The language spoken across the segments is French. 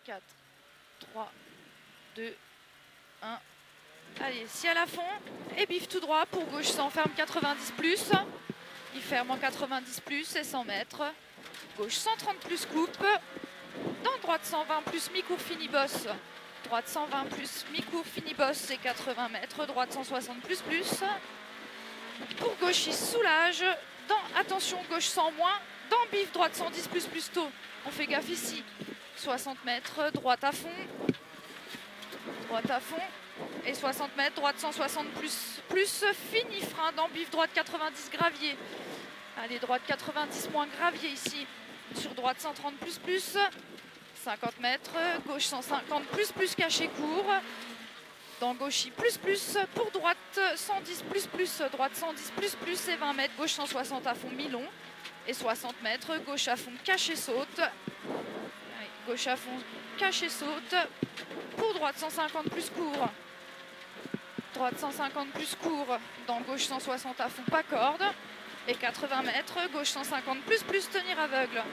4, 3, 2, 1. Allez, ciel à fond et bif tout droit pour gauche 100, ferme 90 plus. Il ferme en 90 plus et 100 mètres. Gauche 130 plus coupe. Dans droite 120 plus mi-court fini bosse. Droite 120 plus mi-court fini bosse et 80 mètres. Droite 160 plus plus. Pour gauche il soulage. Dans attention gauche 100 moins. Dans bif droite 110 plus tôt. On fait gaffe ici. 60 mètres, droite à fond. Droite à fond. Et 60 mètres, droite 160 plus, fini frein dans bif, droite 90 gravier. Allez, droite 90 moins gravier ici. Sur droite 130 plus, 50 mètres, gauche 150 plus, caché court. Dans gauche plus, pour droite 110 plus, droite 110 plus et 20 mètres, gauche 160 à fond mi-long. Et 60 mètres, gauche à fond caché saute. Allez, gauche à fond caché saute. Pour droite 150 plus court. Droite 150 plus court, dans gauche 160 à fond, pas corde. Et 80 mètres, gauche 150 plus, tenir aveugle.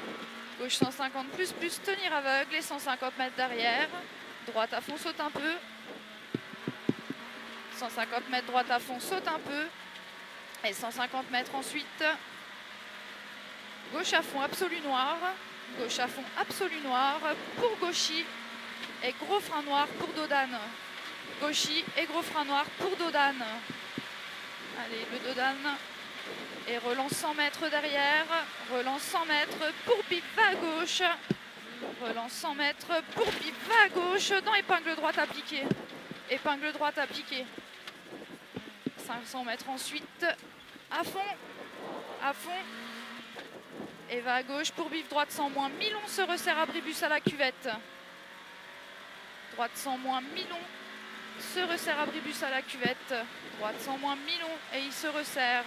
Gauche 150 plus, tenir aveugle et 150 mètres derrière. Droite à fond, saute un peu. 150 mètres, droite à fond, saute un peu. Et 150 mètres ensuite. Gauche à fond, absolu noir. Gauche à fond, absolu noir pour gauchy. Et gros frein noir pour dodane. Gauchy et gros frein noir pour dodane. Allez, le dodane. Et relance 100 mètres derrière. Relance 100 mètres pour bip, va à gauche. Relance 100 mètres pour bip, va à gauche. Dans épingle droite appliquée. Épingle droite appliquée. 500 mètres ensuite. À fond. À fond. Et va à gauche pour bif, droite 100 moins. Mi-long se resserre abribus à la cuvette. Droite 100 moins, mi-long. Se resserre abribus à la cuvette. Droite 100 moins, mi-long et il se resserre.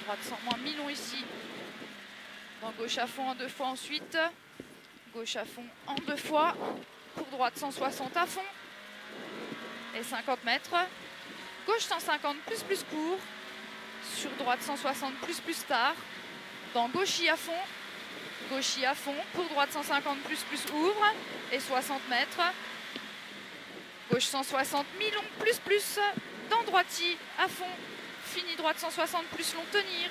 Droite 100 moins, mi-long ici. Dans gauche à fond en 2 fois ensuite. Gauche à fond en 2 fois. Pour droite 160 à fond. Et 50 mètres. Gauche 150 plus court. Sur droite 160 plus tard. Dans gauchy à fond. Gauchy à fond. Pour droite 150 plus ouvre. Et 60 mètres. Gauche 160 mi-long plus. Dans droiti à fond. Fini droite 160 plus long tenir.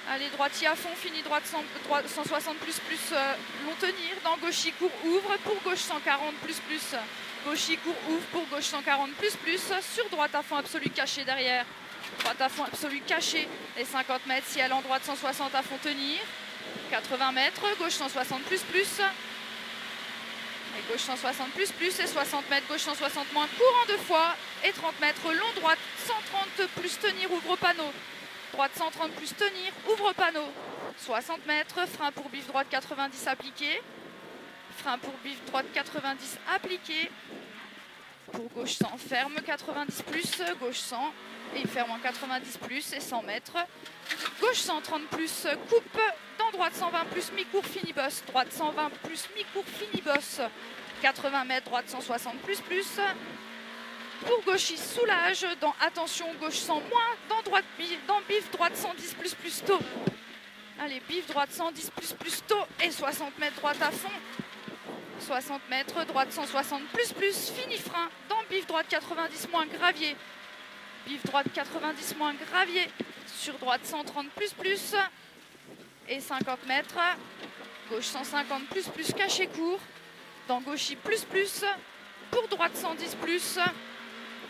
Allez, droiti à fond. Fini droite 160 plus long tenir. Dans gauchy court ouvre. Pour gauche 140 plus. Gauchy court ouvre. Pour gauche 140 plus. Sur droite à fond absolu caché derrière. Droite à fond absolu caché. Et 50 mètres. Si elle en droite 160 à fond tenir. 80 mètres. Gauche 160 plus. Et gauche 160 plus et 60 mètres, gauche 160 moins, courant 2 fois. Et 30 mètres, long droite 130 plus tenir, ouvre panneau. Droite 130 plus tenir, ouvre panneau. 60 mètres, frein pour bif droite 90 appliqué. Frein pour bif droite 90 appliqué. Pour gauche 100, ferme 90 plus, gauche 100. Et il ferme en 90 plus et 100 mètres. Gauche 130 plus, coupe. Dans droite 120 plus, mi-court, fini bosse. Droite 120 plus, mi-court, fini bosse. 80 mètres, droite 160 plus. Pour gauche, il soulage. Dans attention, gauche 100 moins. Dans bif, droite 110 plus tôt. Allez, bif, droite 110 plus tôt. Et 60 mètres, droite à fond. 60 mètres, droite 160 plus. Fini frein. Dans bif, droite 90 moins, gravier. Bif, droite 90 moins, gravier. Sur droite 130 plus. Et 50 mètres. Gauche 150 plus, caché court. Dans gauchy plus. Pour droite 110 plus.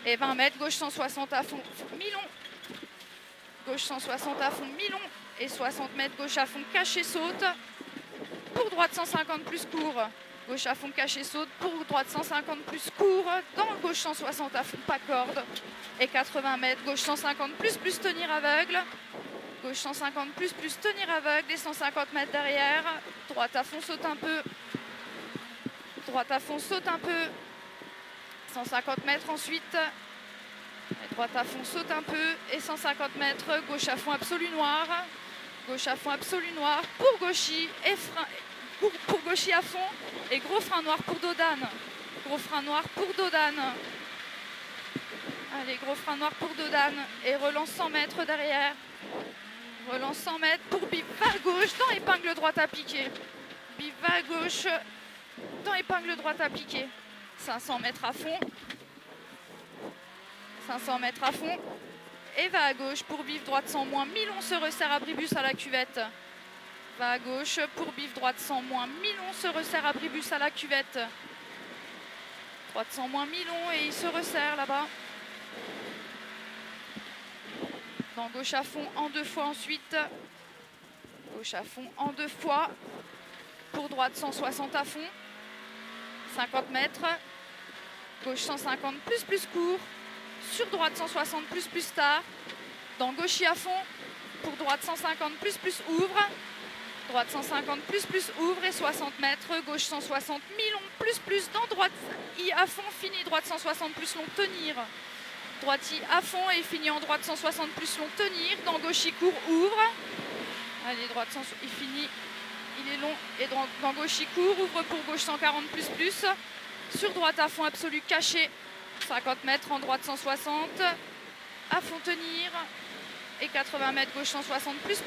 Et 20 mètres, gauche 160 à fond, mi-long. Gauche 160 à fond, mi-long. Et 60 mètres, gauche à fond, caché saute. Pour droite 150 plus court. Gauche à fond, caché saute. Pour droite 150 plus court. Dans gauche 160 à fond, pas corde. Et 80 mètres, gauche 150 plus tenir aveugle. Gauche 150 plus tenir aveugle et 150 mètres derrière. Droite à fond, saute un peu. Droite à fond, saute un peu. 150 mètres ensuite. Et droite à fond, saute un peu. Et 150 mètres, gauche à fond, absolu noir. Gauche à fond, absolu noir. Pour gauchy et frein. Pour gauchy à fond. Et gros frein noir pour dodane. Gros frein noir pour dodane. Allez, gros frein noir pour dodane. Et relance 100 mètres derrière. Relance 100 mètres pour bip, va à gauche, dans épingle droite appliquée. bif va à gauche, dans épingle droite appliquée. 500 mètres à fond. 500 mètres à fond. Et va à gauche pour bif droite sans moins. 1000, on se resserre abribus à la cuvette. Va à gauche pour bif droite sans moins. 1000, on se resserre abribus à la cuvette. Droite sans moins 1000 et il se resserre là-bas. Dans gauche à fond en 2 fois ensuite. Gauche à fond en 2 fois. Pour droite 160 à fond. 50 mètres. Gauche 150 plus court. Sur droite 160 plus tard. Dans gauche à fond. Pour droite 150 plus ouvre. Droite 150 plus ouvre et 60 mètres. Gauche 160 mi-long plus. Dans droite I à fond fini. Droite 160 plus long tenir. Droite I à fond et fini en droite 160 plus long tenir. Dans gauche I court ouvre. Allez, droite il finit. Il est long et dans gauche il court. Ouvre pour gauche 140 plus. Sur droite à fond absolu caché. 50 mètres en droite 160. À fond tenir. Et 80 mètres gauche 160 plus.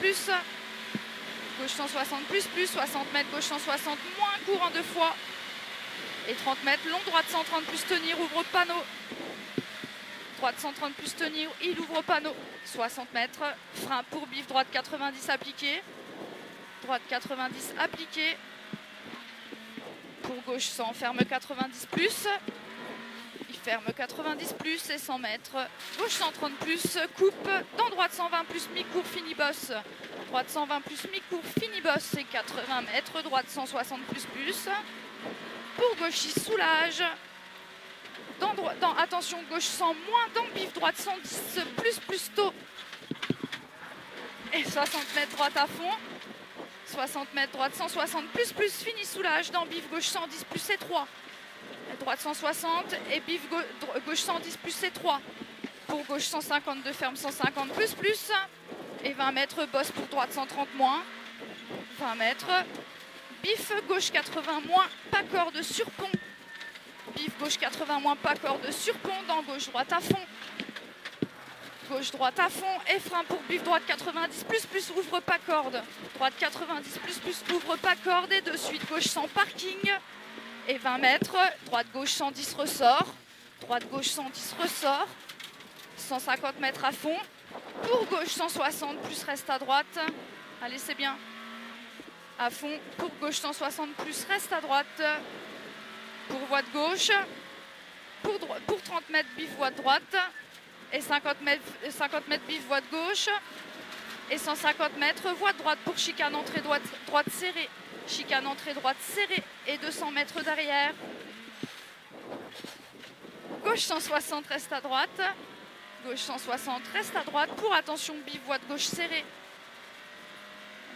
Gauche 160 plus. 60 mètres gauche 160 moins court en 2 fois. Et 30 mètres long droite 130 plus tenir. Ouvre panneau. Droite 130 plus tenir. Il ouvre panneau. 60 mètres. Frein pour bif droite 90 appliqué. Droite 90 appliqué. Pour gauche 100 ferme 90 plus. Il ferme 90 plus et 100 mètres. Gauche 130 plus. Coupe. Dans droite 120 plus mi-court fini bosse. Droite 120 plus mi-court fini bosse et 80 mètres. Droite 160 plus. Pour gauche il soulage. Attention gauche 100 moins. Dans bif droite 110 plus tôt. Et 60 mètres droite à fond. 60 mètres droite 160 plus fini soulage. Dans bif gauche 110 plus et 3. Droite 160 et bif gauche 110 plus et 3. Pour gauche 152 ferme 150 plus. Et 20 mètres bosse pour droite 130 moins. 20 mètres. Bif gauche 80 moins. Pas corde sur pont. Bif gauche 80 moins. Pas corde sur pont. Dans gauche droite à fond. Gauche droite à fond et frein pour bif droite 90 plus ouvre pas corde. Droite 90 plus ouvre pas corde et de suite gauche 100 parking. Et 20 mètres, droite gauche 110 ressort, droite gauche 110 ressort, 150 mètres à fond, pour gauche 160 plus reste à droite, allez c'est bien, à fond, pour gauche 160 plus reste à droite, pour voie de gauche, pour 30 mètres bif voie de droite, et 50 mètres bif voie de gauche, et 150 mètres voie de droite pour chicane entrée droite serrée. Chicane entrée droite serrée et 200 mètres derrière. Gauche 160 reste à droite. Gauche 160 reste à droite. Pour attention, bif voie de gauche serrée.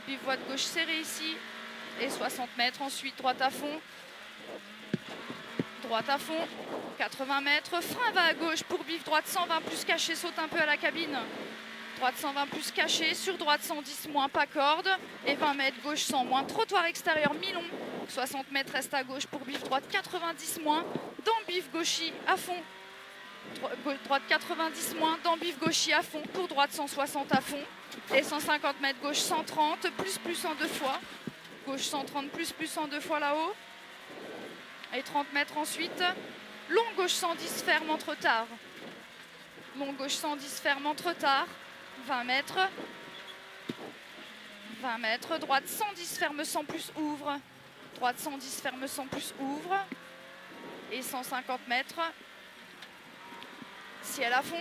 Bif voie de gauche serrée ici. Et 60 mètres ensuite droite à fond. Droite à fond. 80 mètres. Frein va à gauche pour bif droite 120 plus caché. Saute un peu à la cabine. Droite 120 plus caché, sur droite 110 moins pas corde et 20 mètres gauche 100 moins, trottoir extérieur mi-long, 60 mètres reste à gauche pour bif droite 90 moins, dans bif gauchy à fond, droite 90 moins, dans bif gauchy à fond, pour droite 160 à fond et 150 mètres gauche 130 plus en 2 fois, gauche 130 plus en 2 fois là-haut et 30 mètres ensuite, long gauche 110 ferme entre tard, long gauche 110 ferme entre tard. 20 mètres, droite 110 ferme 100 plus ouvre, droite 110 ferme 100 plus ouvre et 150 mètres, ciel à fond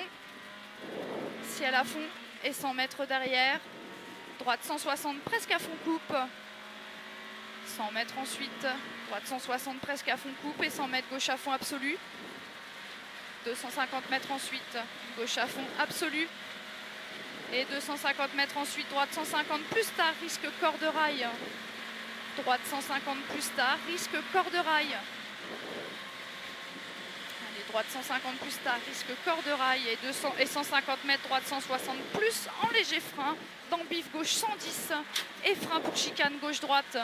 et 100 mètres derrière, droite 160 presque à fond coupe, 100 mètres ensuite, droite 160 presque à fond coupe et 100 mètres gauche à fond absolu, 250 mètres ensuite, gauche à fond absolu. Et 250 mètres ensuite, droite 150 plus tard, risque corde rail. Droite 150 plus tard, risque corde rail. Allez, droite 150 plus tard, risque corde rail. Et 150 mètres, droite 160 plus en léger frein. Dans bif gauche 110 et frein pour chicane gauche-droite.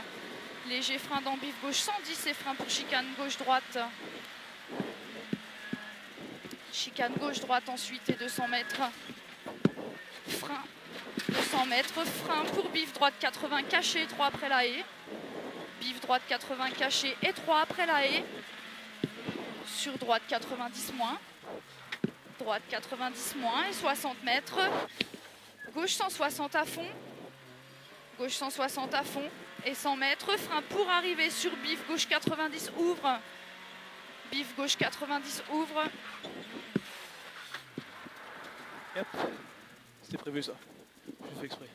Léger frein dans bif gauche 110 et frein pour chicane gauche-droite. Chicane gauche-droite ensuite et 200 mètres. Frein, 200 mètres, frein pour bif droite 80 caché, 3 après la haie. Bif droite 80 caché et 3 après la haie. Sur droite 90 moins. Droite 90 moins et 60 mètres. Gauche 160 à fond. Gauche 160 à fond et 100 mètres. Frein pour arriver sur bif. Gauche 90 ouvre. Bif gauche 90 ouvre. Yep. C'était prévu ça. J'ai fait exprès.